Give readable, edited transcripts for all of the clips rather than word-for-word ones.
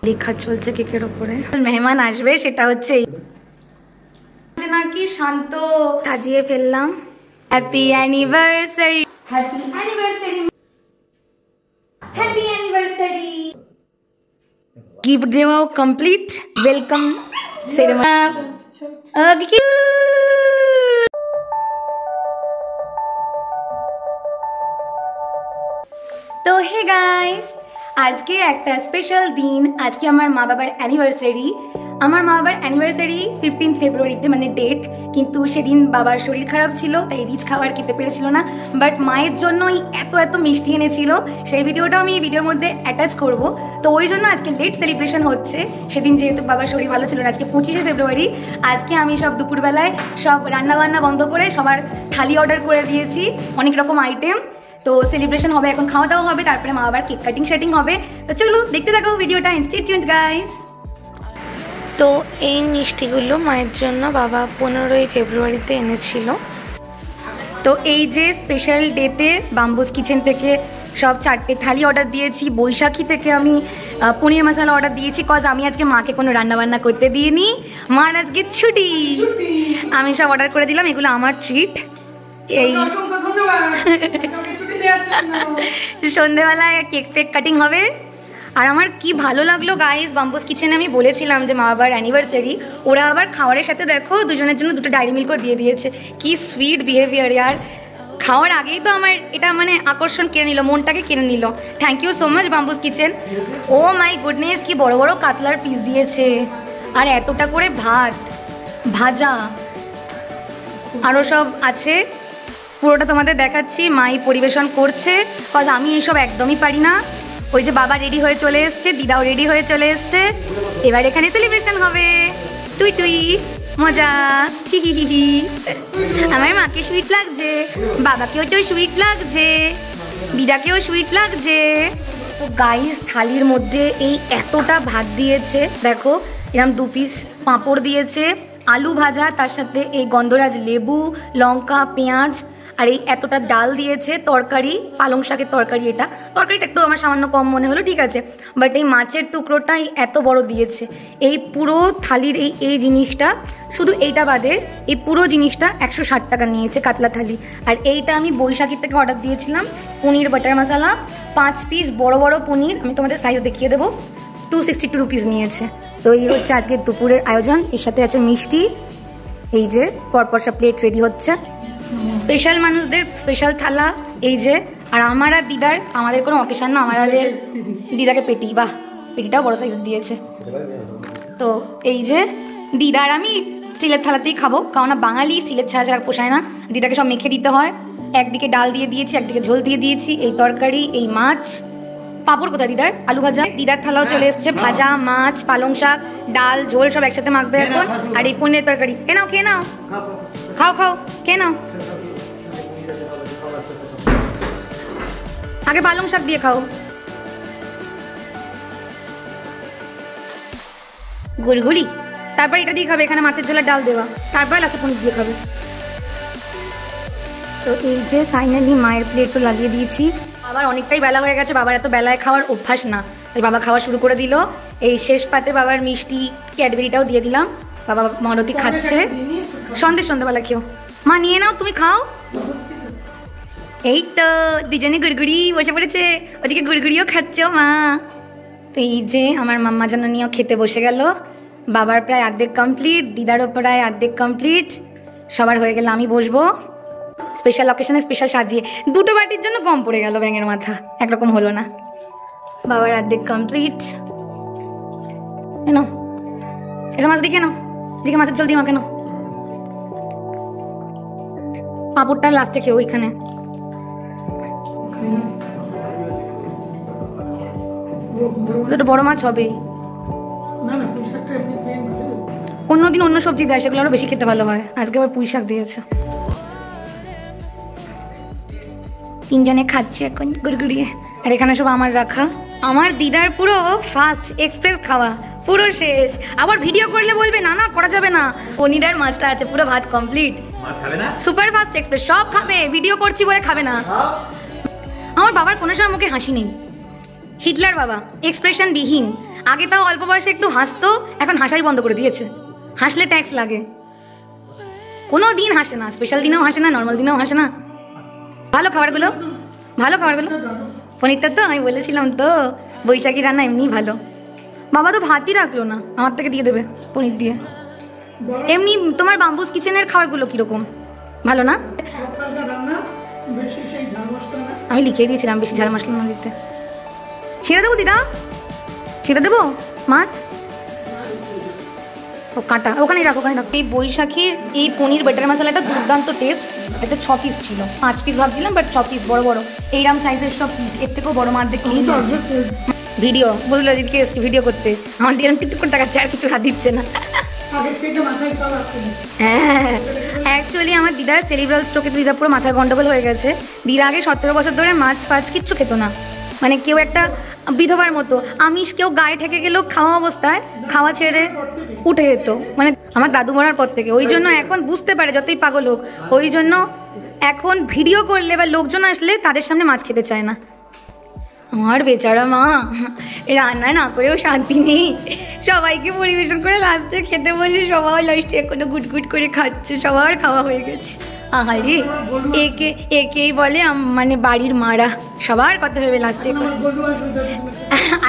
লেখা চলছে কেকের উপরে মেহমান আসবে, সেটা হচ্ছে নাকি শান্ত সাজিয়ে ফেললাম। Happy anniversary, happy anniversary, happy anniversary. Gift দেওয়াও কমপ্লিট, ওয়েলকাম সেরেমনি। তো হে গাইস, আজকে একটা স্পেশাল দিন। আজকে আমার মা বাবার অ্যানিভার্সারি। আমার মা বাবার অ্যানিভার্সারি 15 ফেব্রুয়ারিতে, মানে ডেট। কিন্তু সেদিন বাবার শরীর খারাপ ছিল, তাই রিচ খাবার খেতে পেরেছিল না। বাট মায়ের জন্যই এত এত মিষ্টি এনেছিল, সেই ভিডিওটা আমি এই ভিডিওর মধ্যে অ্যাটাচ করব। তো ওই জন্য আজকে লেট সেলিব্রেশন হচ্ছে। সেদিন যেহেতু বাবার শরীর ভালো ছিল না, আজকে 25শে ফেব্রুয়ারি। আজকে আমি সব দুপুরবেলায় সব রান্নাবান্না বন্ধ করে সবার থালি অর্ডার করে দিয়েছি, অনেক রকম আইটেম। তো সেলিব্রেশন হবে, এখন খাওয়া দাওয়া হবে, তারপরে মা বাবার কেক কাটিং শেটিং হবে। তো চলো দেখতে থাকো ভিডিওটা, স্টে টিউনড গাইস। তো এই মিষ্টিগুলো মায়ের জন্য বাবা 15ই ফেব্রুয়ারিতে এনেছিল। তো এই যে স্পেশাল ডেতে বাম্বুস কিচেন থেকে সব 4টে থালি অর্ডার দিয়েছি। বৈশাখী থেকে আমি পনির মশলা অর্ডার দিয়েছি, কজ আমি আজকে মাকে কোনো রান্নাবান্না করতে দিইনি, মার আজকে ছুটি। আমি সব অর্ডার করে দিলাম, এগুলো আমার ট্রিট। এই সন্ধ্যেবেলায় কেক ফেক কাটিং হবে। আর আমার কি ভালো লাগলো গাইস, বাম্বুস কিচেনে আমি বলেছিলাম যে মা বাবার অ্যানিভার্সারি, ওরা আবার খাবারের সাথে দেখো দুজনের জন্য 2টো ডায়েরি মিল্কও দিয়ে দিয়েছে। কি সুইট বিহেভিয়ার ইয়ার। খাওয়ার আগেই তো আমার এটা মানে আকর্ষণ কেড়ে নিল, মনটাকে কেড়ে নিল। Thank you so much Bamboos kitchen. Oh my goodness, কি বড় বড় কাতলার পিস দিয়েছে, আর এতটা করে ভাত ভাজা আরও সব আছে। পুরোটা তোমাদের দেখাচ্ছি, মাই পরিবেশন করছে, কজ আমি এইসব একদমই পারি না। ওই যে বাবা রেডি হয়ে চলে এসছে, দিদাও রেডি হয়ে চলে এসছে। এবার এখানে সেলিব্রেশন হবে, টুই টুই মজা। হি আমার মাকে সুইট লাগছে, বাবাকেও তো সুইট লাগছে, দিদাকেও সুইট লাগছে। তো গাইস, থালির মধ্যে এই এতটা ভাত দিয়েছে, দেখো এরকম 2 পিস পাঁপড় দিয়েছে, আলু ভাজা, তার সাথে এই গন্ধরাজ লেবু, লঙ্কা, পেঁয়াজ, আর এই এতটা ডাল দিয়েছে, তরকারি, পালং শাকের তরকারি। এটা তরকারিটা একটু আমার সামান্য কম মনে হলো, ঠিক আছে, বাট এই মাছের টুকরোটাই এত বড় দিয়েছে। এই পুরো থালির এই জিনিসটা, শুধু এইটা বাদে এই পুরো জিনিসটা 160 টাকা নিয়েছে, কাতলা থালি। আর এইটা আমি বৈশাখীর থেকে অর্ডার দিয়েছিলাম, পনির বাটার মশলা 5 পিস বড় বড় পনির, আমি তোমাদের সাইজ দেখিয়ে দেবো, 262 রুপিস নিয়েছে। তো এই হচ্ছে আজকে দুপুরের আয়োজন। এর সাথে আছে মিষ্টি, এই যে পরপর সব প্লেট রেডি হচ্ছে। স্পেশাল মানুষদের স্পেশাল থালা এই যে। আর আমার আর দিদার, আমাদের কোনো অকেশান না, আমাদের দিদাকে পেটি, বাহ পেটিটাও বড় সাইজ দিয়েছে। তো এই যে দিদার আমি স্টিলের থালাতেই খাবো, কারণ বাঙালি স্টিলের ছাড়া ছাড়া পোষায় না। দিদাকে সব মেখে দিতে হয়। একদিকে ডাল দিয়ে দিয়েছি, একদিকে ঝোল দিয়ে দিয়েছি, এই তরকারি, এই মাছ, পাঁপড় কোথায় দিদার, আলু ভাজা। দিদার থালাও চলে এসছে, ভাজা মাছ, পালং শাক, ডাল, ঝোল সব একসাথে মাখবে এখন। আর এই পনিরের তরকারি। খেয়ে নাও, খেয়ে নাও, খাও খাও, খেয়ে নাও। আগে পালং শাক দিয়ে খাও, গুলগুলি। তারপর এটা দিয়ে খাবে, এখানে মাছের ঝোলের ডাল দেওয়া, তারপরে লাস্টে পনির দিয়ে খাবে। তো এই যে ফাইনালি মায়ের প্লেটও লাগিয়ে দিয়েছি। আবার অনেকটাই বেলা হয়ে গেছে, বাবার এত বেলায় খাওয়ার অভ্যাস না, তাই বাবা খাওয়া শুরু করে দিল। এই শেষ পাতে বাবার মিষ্টি ক্যাডবেরিটাও দিয়ে দিলাম, বাবা মরতি খাচ্ছে। সন্ধ্যেবেলা খেও, মা নিয়ে নাও, তুমি খাও। এই তো দুজনে গুড়গুড়ি বসে পড়েছে, ওদিকে গুড়গুড়িও খাচ্ছো মা। তো এই যে আমার মাম্মা জানানিও খেতে বসে গেল। বাবার প্রায় অর্ধেক কমপ্লিট, দিদারও প্রায় অর্ধেক কমপ্লিট, সবার হয়ে গেলে আমি বসবো। স্পেশাল অকেশনে স্পেশাল সাজিয়ে 2টো বাটির জন্য কম পড়ে গেল, ব্যাঙের মাথা, একরকম হলো না। বাবার অর্ধেক কমপ্লিট। কেন এটা মাছ দেখে নাও, দিকে মাছের জল দিয়ে মাখে নাও। পাঁপড়টা লাস্টে খেয়ে ওইখানে। দুটো বড় মাছ হবে, অন্যদিন অন্য সবজি দেয়, সেগুলো আরো বেশি খেতে ভালো হয়। আজকে আবার পুঁই শাক দিয়েছে। 3 জনে খাচ্ছে এখন গুড়গুড়িয়ে। আর এখানে সব আমার রাখা। আমার দিদার পুরো ফাস্ট এক্সপ্রেস খাওয়া, পুরো শেষ। আবার ভিডিও করলে বলবে না না করা যাবে না, পনির আর মাছটা আছে, পুরো ভাত কমপ্লিট। সুপার ফাস্ট এক্সপ্রেস, সব খাবে, ভিডিও করছি বলে খাবে না। আমার বাবার কোনো সময় মুখে হাসি নেই, হিটলার বাবা, এক্সপ্রেশন বিহীন। আগে তাও অল্প বয়সে একটু হাসতো, এখন হাসাই বন্ধ করে দিয়েছে। হাসলে ট্যাক্স লাগে, কোনো দিন হাসে না, স্পেশাল দিনেও হাসে না, নর্মাল দিনেও হাসে না। ভালো খাবারগুলো, ভালো খাবারগুলো। পনিরটা তো আমি বলেছিলাম তো, বৈশাখী রান্না এমনি ভালো। বাবা তো ভাতই রাখলো না, আমার থেকে দিয়ে দেবে পনির দিয়ে। এমনি তোমার বাম্বুস কিচেনের খাবারগুলো কীরকম, ভালো না? আমি লিখে দিয়েছিলাম বেশি ঝাল মশলা না দিতে। ছেড়ে দেবো দিদা, ছেড়ে দেবো মাছ। ও কাটা, ওখানেই রাখো, ওখানে রাখো। এই বৈশাখীর এই পনির বাটার মশলাটা দুর্দান্ত টেস্ট। এতে 6 পিস ছিল, 5 পিস ভাবছিলাম, বাট 6 পিস, বড় বড় এইরকম সাইজের সব পিস। এর থেকেও বড় মাছ দেখলেই তো ভিডিও বুঝলো, যেদিকে এসছি ভিডিও করতে আমার দিয়ে টিকটক করে দেখাচ্ছে, আর কিছু হাত দিচ্ছে না। হ্যাঁ, অ্যাকচুয়ালি আমার দিদার সেরিব্রাল স্ট্রোকে দিদা পুরো মাথায় গন্ডগোল হয়ে গেছে। দিদা আগে 17 বছর ধরে মাছ ফাছ কিচ্ছু খেত না, মানে কেউ একটা বিধবার মতো। আমিষ কেউ গায়ে ঠেকে গেলেও খাওয়া অবস্থায় খাওয়া ছেড়ে উঠে যেত, মানে আমার দাদু মরার পর থেকে। ওই জন্য এখন বুঝতে পারে যতই পাগল হোক, ওই জন্য এখন ভিডিও করলে বা লোকজন আসলে তাদের সামনে মাছ খেতে চায় না। আমার বেচারা মা রান্না না করেও শান্তি নেই, সবাইকে পরিবেশন করে লাস্টে খেতে বসে সবাই লাস্টে এখনো গুটগুট করে খাচ্ছে, সবার খাওয়া হয়ে গেছে। আহারে, একেই বলে মানে বাড়ির মারা, সবার কথা ভেবে লাস্টে।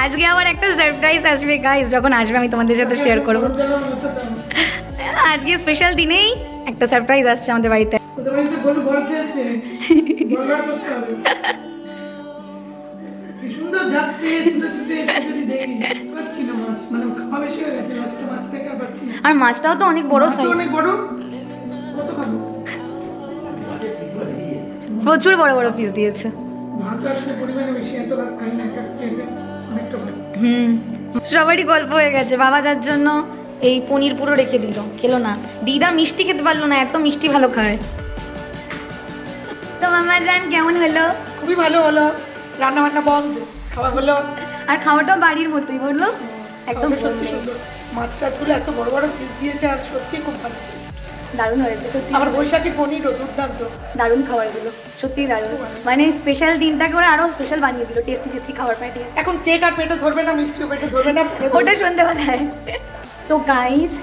আজকে আবার একটা সারপ্রাইজ আসবে গাইস, যখন আসবে আমি তোমাদের সাথে শেয়ার করবো। আজকে স্পেশাল দিনেই একটা সারপ্রাইজ আসছে আমাদের বাড়িতে। আর মাছটাও তো অনেক বড় সাইজ, প্রচুর বড় বড় পিস দিয়েছে। সবারই গল্প হয়ে গেছে। বাবা যার জন্য এই পনির পুরো রেখে দিল, খেলো না। দিদা মিষ্টি খেতে পারলো না, এত মিষ্টি ভালো খায়। তো মামা জান কেমন হলো? খুবই ভালো হলো, রান্না বান্না বন্ধ, খাওয়া হলো। আর খাওয়াটাও বাড়ির মতোই বললো, একদম সত্যি সুন্দর। মাছটা গুলো এত বড় বড় পিস দিয়েছে, আর সত্যি খুব ভালো, দারুণ হয়েছে সত্যি। আমার বৈশাখী পনিরও দুর্দান্ত, দারুণ খাবারগুলো, সত্যি দারুণ। মানে স্পেশাল দিনটাকে ওরা আরো স্পেশাল বানিয়ে দিল, টেস্টি টেস্টি খাবার পাঠিয়ে। এখন কেক আর পেটে ধরবে না, মিষ্টিও পেটে ধরবে না, ওটা সন্ধ্যেবেলায়। তো গাইস,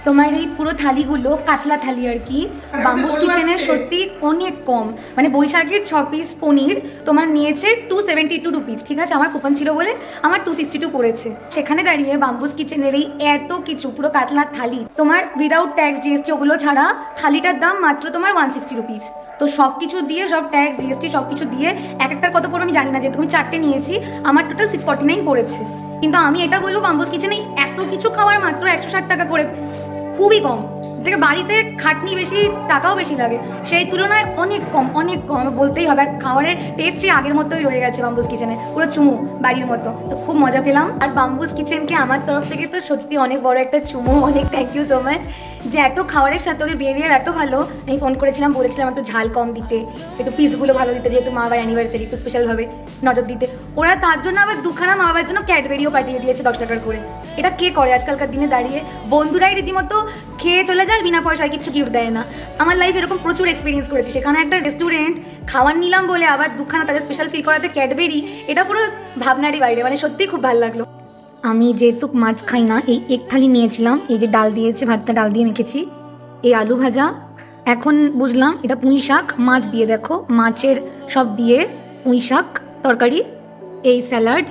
তোমার এই পুরো থালিগুলো কাতলা থালি আর কি, বাম্বুস কিচেনের সত্যি অনেক কম। মানে বৈশাখীর 6 পিস পনির তোমার নিয়েছে 272 রুপিস, ঠিক আছে? আমার কুপন ছিল বলে আমার 262 পড়েছে। সেখানে দাঁড়িয়ে বাম্বুস কিচেনের এই এত কিছু পুরো কাতলা থালি তোমার উইদাউট ট্যাক্স জিএসটি ওগুলো ছাড়া থালিটার দাম মাত্র তোমার 160 রুপিস। তো সব কিছু দিয়ে, সব ট্যাক্স জিএসটি সব কিছু দিয়ে এক একটার কত পড়বে আমি জানি না, যেহেতু আমি 4টে নিয়েছি আমার টোটাল 649 পড়েছে। কিন্তু আমি এটা বলবো, বাম্বুস কিচেনে এত কিছু খাওয়ার মাত্র 160 টাকা করে, খুবই কম। থেকে বাড়িতে খাটনি বেশি, টাকাও বেশি লাগে, সেই তুলনায় অনেক কম, অনেক কম বলতেই হবে। আর খাবারের টেস্টই আগের মতোই রয়ে গেছে বাম্বুস কিচেনে, পুরো চুমু বাড়ির মতো। তো খুব মজা পেলাম। আর বাম্বুস কিচেনকে আমার তরফ থেকে তো সত্যি অনেক বড় একটা চুমু, অনেক থ্যাংক ইউ সো মাচ, যে এত খাবারের সাথে ওদের বিহেভিয়ার এত ভালো। আমি ফোন করেছিলাম, বলেছিলাম একটু ঝাল কম দিতে, একটু পিসগুলো ভালো দিতে, যেহেতু মা বাবার অ্যানিভার্সারি, একটু স্পেশালভাবে নজর দিতে। ওরা তার জন্য আবার দুখানা মা বাবার জন্য ক্যাডবেরিও পাঠিয়ে দিয়েছে 10 টাকার করে। এটা কে করে আজকালকার দিনে দাঁড়িয়ে? বন্ধুরাই রীতিমতো খেয়ে চলে যায় বিনা পয়সায়, কিছু গিফট দেয় না। আমার লাইফ এরকম প্রচুর এক্সপিরিয়েন্স করেছি। সেখানে একটা রেস্টুরেন্ট খাবার নিলাম বলে আবার দুখানা তাদের স্পেশাল ফিল করাতে ক্যাডবেরি, এটা পুরো ভাবনারই বাইরে। মানে সত্যিই খুব ভালো লাগলো। আমি যেহেতু মাছ খাই না, এই এক থালি নিয়েছিলাম। এই যে ডাল দিয়েছে, ভাতটা ডাল দিয়ে মেখেছি, এই আলু ভাজা, এখন বুঝলাম এটা পুঁই শাক, মাছ দিয়ে, দেখো মাছের সব দিয়ে পুঁই শাক তরকারি, এই স্যালাড,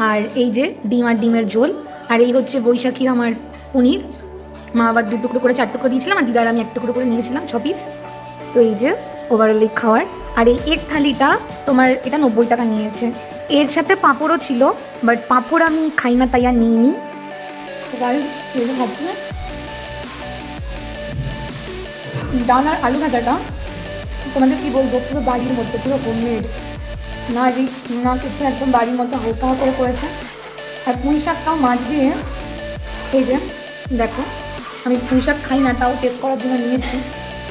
আর এই যে ডিম আর ডিমের ঝোল, আর এই হচ্ছে বৈশাখীর আমার পনির। মা আবার 2 টুকরো করে 4 টুকরো দিয়েছিলাম, আর দিদার আমি 1 টুকরো করে নিয়েছিলাম, 6 পিস। তো এই যে ওভারঅল খাওয়ার। আর এই এক থালিটা তোমার এটা 90 টাকা নিয়েছে। এর সাথে পাঁপড়ও ছিল, বাট পাঁপড় আমি খাই না তাই আর নিইনি। তো গাইস এই যে ভাবছি না, ডাল আর আলু ভাজাটা তোমাদের কি বলবো, পুরো বাড়ির মতো, পুরো হোমমেড, না রিচ না কিছু, একদম বাড়ির মতো হালকা করে করেছে। আর পুঁই শাকটাও মাছ দিয়ে, এই যে দেখো আমি পুঁই শাক খাই না, তাও টেস্ট করার জন্য নিয়েছি।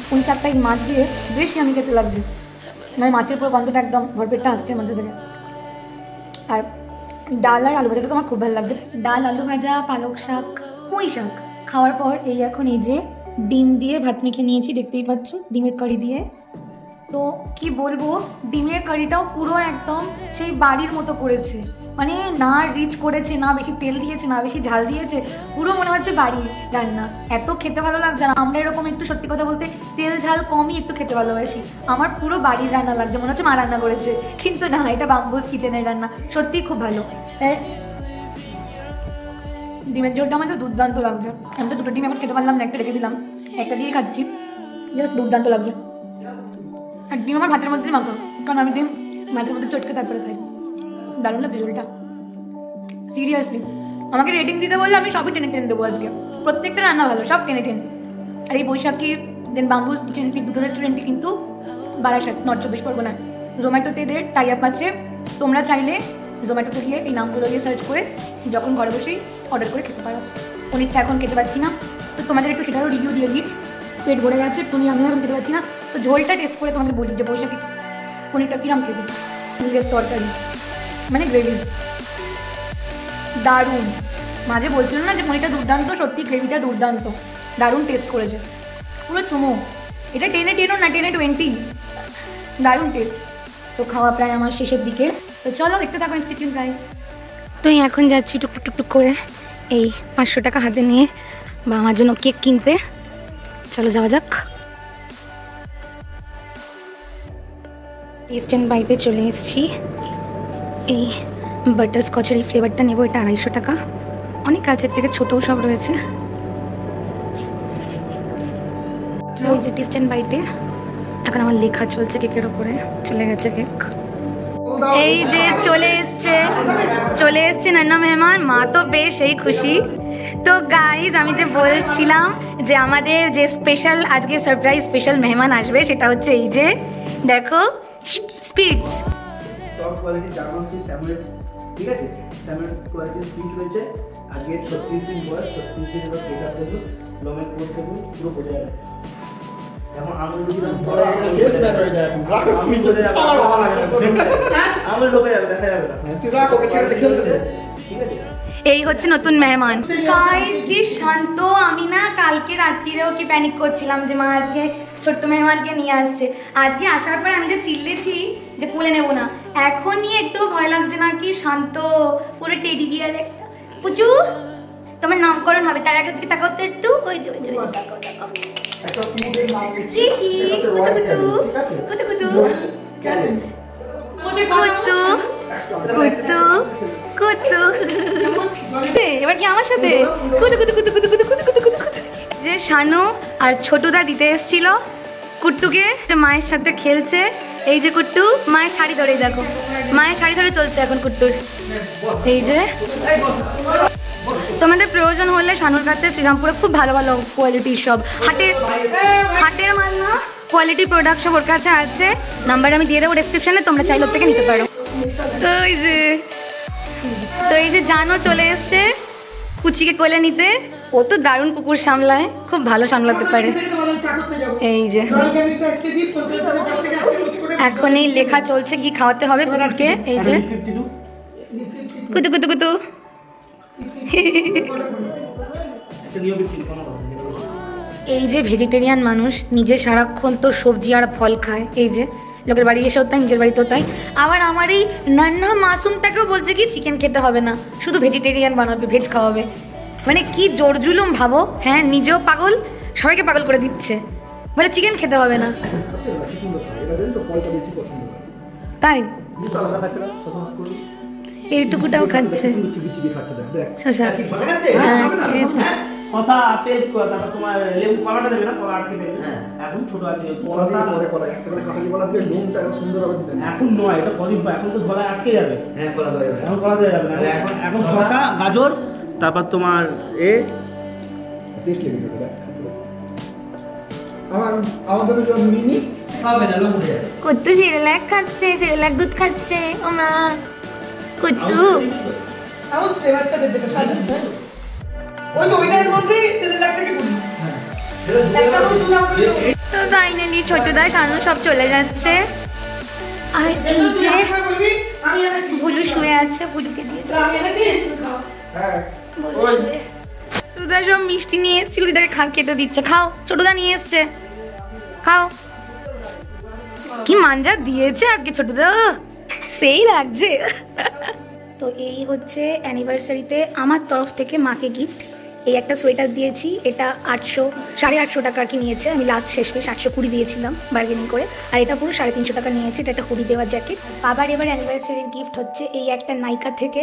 পুঁই শাকটা এই মাছ দিয়ে বেশি আমি খেতে লাগছে, মানে মাছের পুরো গন্ধটা একদম ভরপেটটা আসছে মধ্যে থেকে। আর ডাল আর আলু ভাজাটা তো আমার খুব ভালো লাগছে। ডাল, আলু ভাজা, পালক শাক, পুঁই শাক খাওয়ার পর এই এখন এই যে ডিম দিয়ে ভাত মেখে নিয়েছি, দেখতেই পাচ্ছ, ডিমের কারি দিয়ে। তো কি বলবো, ডিমের কারিটাও পুরো একদম সেই বাড়ির মতো করেছে, মানে না রিচ করেছে, না বেশি তেল দিয়েছে, না বেশি ঝাল দিয়েছে, পুরো মনে হচ্ছে বাড়ির রান্না। এত খেতে ভালো লাগছে না। আমরা এরকম একটু সত্যি কথা বলতে তেল ঝাল কমই একটু খেতে ভালোবাসি। আমার পুরো বাড়ির রান্না লাগছে, মনে হচ্ছে মা রান্না করেছে, কিন্তু না, এটা বাম্বুস কিচেনের রান্না, সত্যিই খুব ভালো। ডিমের ঝোলটা আমাদের দুর্দান্ত লাগছে। আমি তো দুটো ডিম এখন খেতে পারলাম না, একটা রেখে দিলাম, একটা দিয়ে খাচ্ছি, জাস্ট দুর্দান্ত লাগছে। আর ডিম আমার ভাতের মধ্যেই মাখা, কারণ আমি ডিম ভাতের মধ্যে চটকে তারপরে খাই। দারুণ লাগছে ঝোলটা, সিরিয়াসলি। আমাকে রেটিং দিতে বললে আমি সবই 10/10 দেবো আজকে। প্রত্যেকটা রান্না ভালো, সব 10/10। আর এই বৈশাখী দেন বাম্বুস কিচেন, দুটো রেস্টুরেন্টই কিন্তু বারাসাত, নর্থ 24 পরগনায়। জোম্যাটোতে এদের টাই আপ আছে, তোমরা চাইলে জোম্যাটোতে গিয়ে এই নামগুলো দিয়ে সার্চ করে যখন ঘরে বসেই অর্ডার করে খেতে পারো। পনিরটা এখন খেতে পারছি না, তো তোমাদের একটু সেটারও রিভিউ দিয়ে দিই। পেট ভরে গেছে, পনির আমি এখন খেতে পারছি না, তো ঝোলটা টেস্ট করে তোমাকে বলি যে বৈশাখী পনিরটা কিরম খেতে। পনিরের তরকারি মানে গ্রেভি দারুণ। মাঝে বলছিল না যে পনিরটা দুর্দান্ত, সত্যি গ্রেভিটা দুর্দান্ত, দারুণ টেস্ট করেছে, পুরো চুমো। এটা 10/10 না 10/20, দারুণ টেস্ট। তো খাওয়া প্রায় আমার শেষের দিকে, তো চলো দেখতে থাকো ইনস্টিটিউট গাইস। তো এখন যাচ্ছি টুকটুক টুকটুক করে এই 500 টাকা হাতে নিয়ে বা আমার জন্য কেক কিনতে। চলো যাওয়া যাক। টেস্ট অ্যান্ড বাইতে চলে এসেছি। এই বাটার স্কচের এই ফ্লেভারটা নেবো, এটা 250 টাকা। অনেক কাছের থেকে ছোটও সব রয়েছে। এই যে টেস্ট অ্যান্ড বাইতে এখন আমার লেখা চলছে কেকের ওপরে, চলে গেছে কেক। এই যে চলে এসছে নান্না মেহমান, মা তো বেশ এই খুশি। তো গাইজ আমি যে বলছিলাম যে আমাদের যে স্পেশাল আজকে সারপ্রাইজ স্পেশাল মেহমান আসবে, সেটা হচ্ছে এই যে দেখো speeds. Top quality German fish salmon, ঠিক আছে? স্যামন কোয়ালিটি স্পিড রয়েছে। আজকে 36 দিন বয়স, 36 দিন এবার কেটা দেবো, লমের কোট দেবো, পুরো বোঝা যাবে। এখন আঙুল দুটো ধরে শেষ না হয়ে যায়, আমি চলে যাব, আমার ভালো লাগে না, আমার লোকে যাবে, দেখা যাবে না, সিধা ওকে ছেড়ে দেখে ফেলতে, ঠিক আছে? এই হচ্ছে নতুন মেহমান। গাইস কি শান্ত। আমি না কালকে রাত্রিরেও কি প্যানিক করছিলাম যে মা আজকে ছোট্ট মেহমানকে নিয়ে আসছে। আজকে আসার পর আমি যে চিল্লেছি যে কোলে নেবো না, এখনই একটু ভয় লাগছে না। কি শান্ত, পুরো টেডি বিয়ার একটা। পুচু তোমার নামকরণ হবে, তার আগে তাকাও তো একটু, ওই যে তাকাও তাকাও। একটা ফুডের নাম লিখছি, কুতু কুতু কুতু কুতু কুতু। এবার কি আমার সাথে কুতু কুতু কুতু কুতু কুতু কুতু কুতু কুতু। যে শানু আর ছোটুদা দিতে এসেছিল কুট্টুকে, মায়ের সাথে খেলছে। এই যে কুট্টু মায়ের শাড়ি ধরেই দেখো, মায়ের শাড়ি ধরে চলছে এখন কুট্টুর। এই যে তোমাদের প্রয়োজন হলে শানুর কাছে শ্রীরামপুরে খুব ভালো ভালো কোয়ালিটির সব হাটের মাল না, কোয়ালিটি প্রোডাক্ট সব ওর কাছে আছে। নাম্বার আমি দিয়ে দেবো ডেসক্রিপশনে, তোমরা চাইলে ওর থেকে নিতে পারো। তো এই যে জানো চলে এসছে কুচিকে কোলে নিতে। ও তো দারুণ কুকুর সামলায়, খুব ভালো সামলাতে পারে। এই যে এখন এই লেখা চলছে কি খাওয়াতে হবে কুকুরকে। এই যে কুতু কুতু কুতু। এই যে ভেজিটেরিয়ান মানুষ, নিজে সারাক্ষণ তো সবজি আর ফল খায়। এই যে লোকের বাড়ি এসেও তাই, নিজের বাড়িতেও তাই। আবার আমার এই নান্না মাসুমটাকেও বলছে কি চিকেন খেতে হবে না, শুধু ভেজিটেরিয়ান বানাবে, ভেজ খাওয়াবে। মানে কি জোর জুলুম ভাবো। হ্যাঁ, নিজেও পাগল, সবাইকে পাগল করে দিচ্ছে, বলে চিকেন খেতে হবে না। তাই এইটুকুটাও খাচ্ছে শশা। হ্যাঁ শশা পেজ করা, তারপর তোমার লেবু কলাটা দেবে না, কলা আটকে দেবে। এখন ছোট আছে শশা কলা একটা করে কাটালি কলা দিয়ে নুনটা সুন্দর হবে দিতে। এখন নয়, এটা কলিম, এখন তো গলায় আটকে যাবে। হ্যাঁ কলা দেবে, এখন কলা দেওয়া যাবে না। এখন শশা গাজর, তারপর তোমার টেস্ট লেগে যাবে। আমাদের জন্য মিনি খাবে না, লোক উঠে যাবে। কুত্তু সিরিয়াল খাচ্ছে, সিরিয়াল দুধ খাচ্ছে। ও মা কুত্তু আমার বাচ্চাদের দেখে সাজাতে ওই তো ওইটার মধ্যেই সিরিয়ালটাকে বলি। হ্যাঁ একটা দুধ আমাকে। তো ফাইনালি ছোটদা শানু সব চলে যাচ্ছে। আর এই যে ভুলু শুয়ে আছে, ভুলুকে দিয়ে আমি এনেছি হ্যাঁ ওই ছোটদা সব মিষ্টি নিয়ে এসেছিল, দিদাকে খেতে দিচ্ছে। খাও, ছোটদা নিয়ে এসছে, খাও। কি মাঞ্জা দিয়েছে আজকে ছোটদা, সেই লাগছে। তো এই হচ্ছে অ্যানিভার্সারিতে আমার তরফ থেকে মাকে গিফট। এই একটা সোয়েটার দিয়েছি, এটা 850 টাকা আর কি নিয়েছে। আমি লাস্ট শেষ পেশ 820 দিয়েছিলাম বার্গেনিং করে, আর এটা পুরো 350 টাকা নিয়েছে। এটা একটা হুডি দেওয়া জ্যাকেট। বাবার এবার অ্যানিভার্সারির গিফট হচ্ছে এই একটা নাইকা থেকে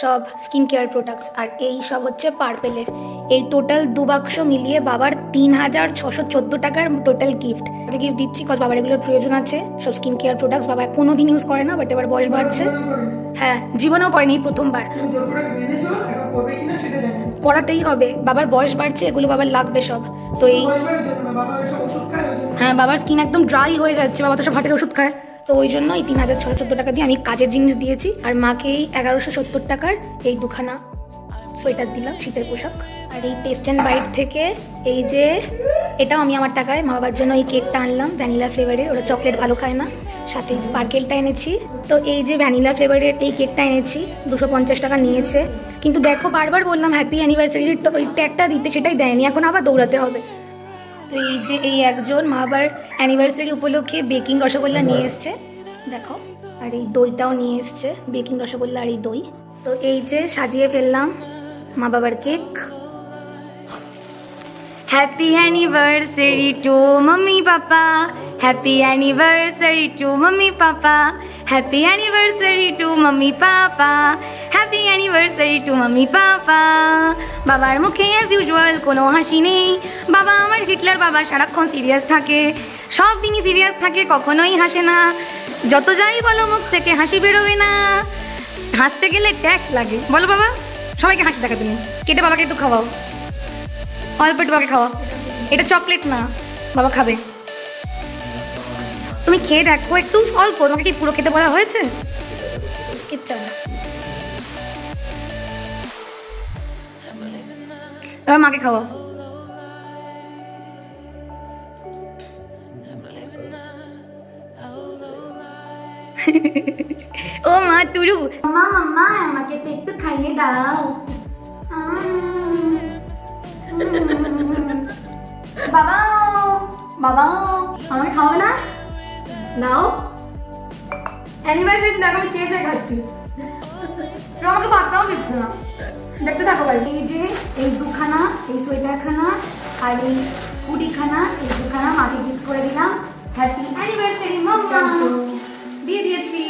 সব স্কিন কেয়ার প্রোডাক্টস, আর এই সব হচ্ছে পার্পেলের। এই টোটাল 2 বাক্স মিলিয়ে বাবার 3614 টাকার টোটাল গিফট দিচ্ছি, কজ বাবার এগুলোর প্রয়োজন আছে। সব স্কিন কেয়ার প্রোডাক্টস বাবা কোনো দিন ইউজ করে না, বাট এবার বয়স বাড়ছে। হ্যাঁ, জীবনেও করেনি, প্রথমবার। করাতেই হবে, বাবার বয়স বাড়ছে, এগুলো বাবার লাগবে সব। তো এই হ্যাঁ, বাবার স্কিন একদম ড্রাই হয়ে যাচ্ছে, বাবা তো সব হাটের ওষুধ খায়। তো ওই জন্য এই 3614 টাকা দিয়ে আমি কাজের জিনিস দিয়েছি। আর মাকে এই 1170 টাকার এই দুখানা সোয়েটার দিলাম, শীতের পোশাক। আর এই টেস্ট অ্যান্ড বাইট থেকে এই যে এটাও আমি আমার টাকায় মা বাবার জন্য এই কেকটা আনলাম, ভ্যানিলা ফ্লেভারের। ওরা চকলেট ভালো খায় না, সাথে স্পার্কেলটা এনেছি। তো এই যে ভ্যানিলা ফ্লেভারের এই কেকটা এনেছি, 250 টাকা নিয়েছে। কিন্তু দেখো, বারবার বললাম হ্যাপি অ্যানিভার্সারির ওই ট্যাগটা দিতে, সেটাই দেয়নি, এখন আবার দৌড়াতে হবে। তো এই যে এই একজন মা বাবার অ্যানিভার্সারি উপলক্ষে বেকিং রসগোল্লা নিয়ে এসছে, দেখো। আর এই দইটাও নিয়ে এসছে, বেকিং রসগোল্লা আর এই দই। তো এই যে সাজিয়ে ফেললাম মা বাবার cake. Happy anniversary to mummy papa, happy anniversary to mummy papa, happy anniversary to mummy papa, happy anniversary to mummy papa. বাবার মুখে অ্যাজ ইউজুয়াল কোনো হাসি নেই। বাবা আমার হিটলার বাবা, সারাক্ষণ সিরিয়াস থাকে, সব দিনই সিরিয়াস থাকে, কখনোই হাসে না। যত যাই বলো মুখ থেকে হাসি বেরোবে না, হাসতে গেলে ট্যাক্স লাগে। বলো বাবা, সবাইকে হাসি দেখা তুমি। কেটে বাবাকে একটু খাওয়াও, অল্প একটু বাবাকে খাওয়াও। এটা চকলেট না, বাবা খাবে। তুমি খেয়ে দেখো একটু অল্প, তোমাকে কি পুরো খেতে বলা হয়েছে? ইচ্ছা না। এবার মাকে খাওয়াও। ও মা তুরু, মা মাম্মা আমাকে তো একটু খাইয়ে দাও। বাবা বাবা আমাকে খাওয়াবে না? দাও। অ্যানিভার্সারি দেখো আমি চেয়ে চেয়ে খাচ্ছি, আমাকে পাত্তাও দিচ্ছে না। দেখতে থাকো বাড়ি। এই যে এই দুখানা, এই সোয়েটারখানা আর এই হুডিখানা, এই দুখানা মাকে গিফট করে দিলাম। হ্যাপি অ্যানিভার্সারি মাম্মা, দিয়ে দিয়েছি।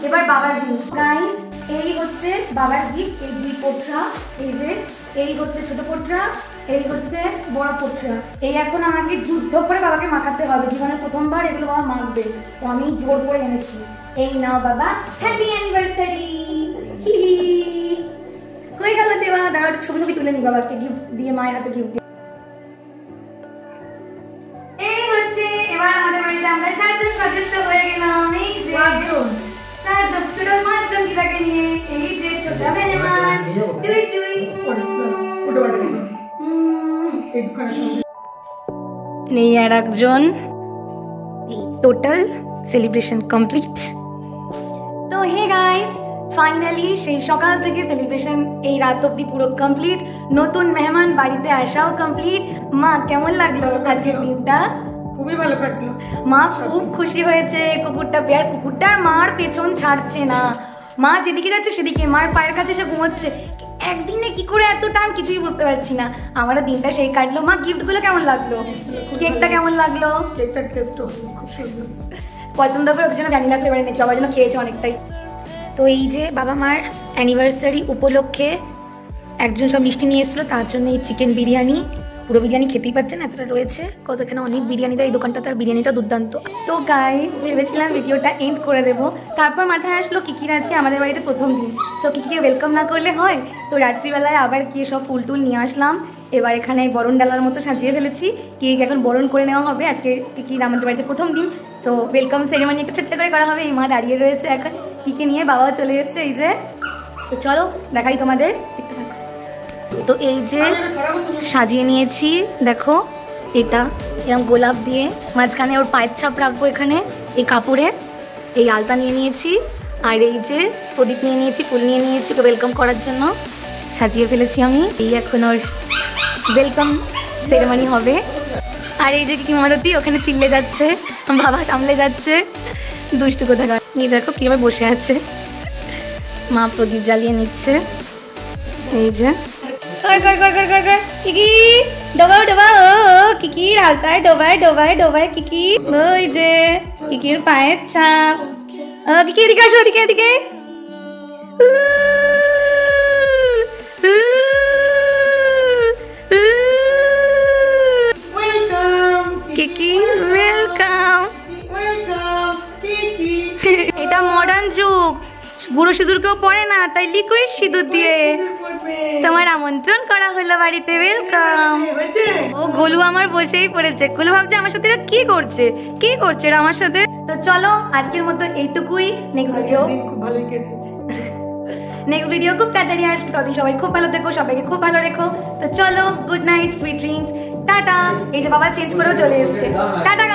এবার বাবার জিনিস গাইস, এই হচ্ছে বাবার গিফট। এই 2 পোটরা, এই যে এই হচ্ছে ছোট পোটরা, এই হচ্ছে বড় পোটরা। এই এখন আমাকে যুদ্ধ করে বাবাকে মাখাতে হবে, জীবনে প্রথমবার এগুলো বাবা মাখবে। তো আমি জোর করে এনেছি। এই নাও বাবা, হ্যাপি অ্যানিভার্সারি। হয়ে গেল দেওয়া। দাঁড়া ছবি তুলে নি বাবাকে গিফট দিয়ে, মায়ের হাতে গিফট দিয়ে। এই হচ্ছে এবার আমাদের বাড়িতে আমরা 4 জন সদস্য হয়ে গেলাম। এই যে 4 জন, টোটাল 5 জন দিদাকে নিয়ে। এই যে ছোট মেহমান তুই তুই নেই আর একজন। Total celebration complete. তো হে গাইস, ফাইনালি সেই সকাল থেকে সেলিব্রেশন এই রাত অব্দি পুরো কমপ্লিট। নতুন মেহমান বাড়িতে আসাও কমপ্লিট। মা কেমন লাগলো আজকের দিনটা? খুবই ভালো কাটলো। মা খুব খুশি হয়েছে কুকুরটা পেয়ার। কুকুরটার মার পেছন ছাড়ছে না, মা যেদিকে যাচ্ছে সেদিকে মার পায়ের কাছে এসে ঘুমোচ্ছে। একদিনে কি করে এত টান কিছুই বুঝতে পারছি না। আমারও দিনটা সেই কাটলো। মা গিফটগুলো কেমন লাগলো? কেকটা কেমন লাগলো? কেকটার টেস্টও খুব সুন্দর, পছন্দ করে ওদের জন্য ভ্যানিলা ফ্লেভার এনেছি, বাবার জন্য খেয়েছে অনেকটাই। তো এই যে বাবা মার অ্যানিভার্সারি উপলক্ষে একজন সব মিষ্টি নিয়ে এসেছিলো, তার জন্য এই চিকেন বিরিয়ানি। পুরো বিরিয়ানি খেতেই পাচ্ছেন, এতটা রয়েছে, কজ এখানে অনেক বিরিয়ানি দেয় এই দোকানটা, তার বিরিয়ানিটা দুর্দান্ত। তো গাইস ভেবেছিলাম ভিডিওটা এন্ড করে দেবো, তারপর মাথায় আসলো কিকির আজকে আমাদের বাড়িতে প্রথম দিন। সো কিকিকে ওয়েলকাম না করলে হয়? তো রাত্রিবেলায় আবার গিয়ে সব ফুল টুল নিয়ে আসলাম। এবার এখানে বরণ ডালার মতো সাজিয়ে ফেলেছি, কেক এখন বরণ করে নেওয়া হবে। আজকে কিকির আমাদের বাড়িতে প্রথম দিন, সো ওয়েলকাম সেরেমনি একটু ছোট্ট করে করা হবে। এই মা দাঁড়িয়ে রয়েছে এখন, কিকে নিয়ে বাবাও চলে এসছে। এই যে, তো চলো দেখাই তোমাদের, দেখতে থাকো। তো এই যে সাজিয়ে নিয়েছি, দেখো এটা এরকম গোলাপ দিয়ে, মাঝখানে ওর পায়ের ছাপ রাখবো এখানে এই কাপড়ে। এই আলতা নিয়ে নিয়েছি, আর এই যে প্রদীপ নিয়ে নিয়েছি, ফুল নিয়ে নিয়েছি ওকে ওয়েলকাম করার জন্য। সাজিয়ে ফেলেছি আমি। এই এখন ওর ওয়েলকাম সেরেমনি হবে। আর এই যে কি মারতি ওখানে চিল্লে যাচ্ছে, বাবা সামলে যাচ্ছে, দুষ্টু কোথাকার। এই দেখো কীভাবে বসে আছে। মা প্রদীপ জ্বালিয়ে নিচ্ছে। এই যে কর কর কর কর কর কর কিকি ডোবাও ডোবাও কিকি হালতায় ডোবায় ডোবায় ডোবায় কিকি। ওই যে কিকির পায়ের ছাপ। কিকি এদিকে আসো, এদিকে এদিকে। ওয়েলকাম কিকি ওয়েলকাম। ওয়েলকাম কিকি। এটা মডার্ন যুগ, গুঁড়ো সিঁদুর কেউ পড়ে না, তাই লিকুইড সিঁদুর দিয়ে তোমার আমন্ত্রণ করা হলো বাড়িতে। ওয়েলকাম। হয়েছে? ও গোলু আমার বসেই পড়েছে। গোলু ভাবছে আমার সাথে এরা কি করছে, কি করছে এরা আমার সাথে। তো চলো আজকের মতো এইটুকুই। নেক্সট ভিডিও খুব ভালোই কেটেছে। নেক্সট ভিডিও খুব তাড়াতাড়ি আসবে। ততদিন সবাই খুব ভালো থেকো, সবাইকে খুব ভালো রেখো। তো চলো, good night, sweet dreams, tata. এই যে বাবা চেঞ্জ করেও চলে এসেছে। টাটা।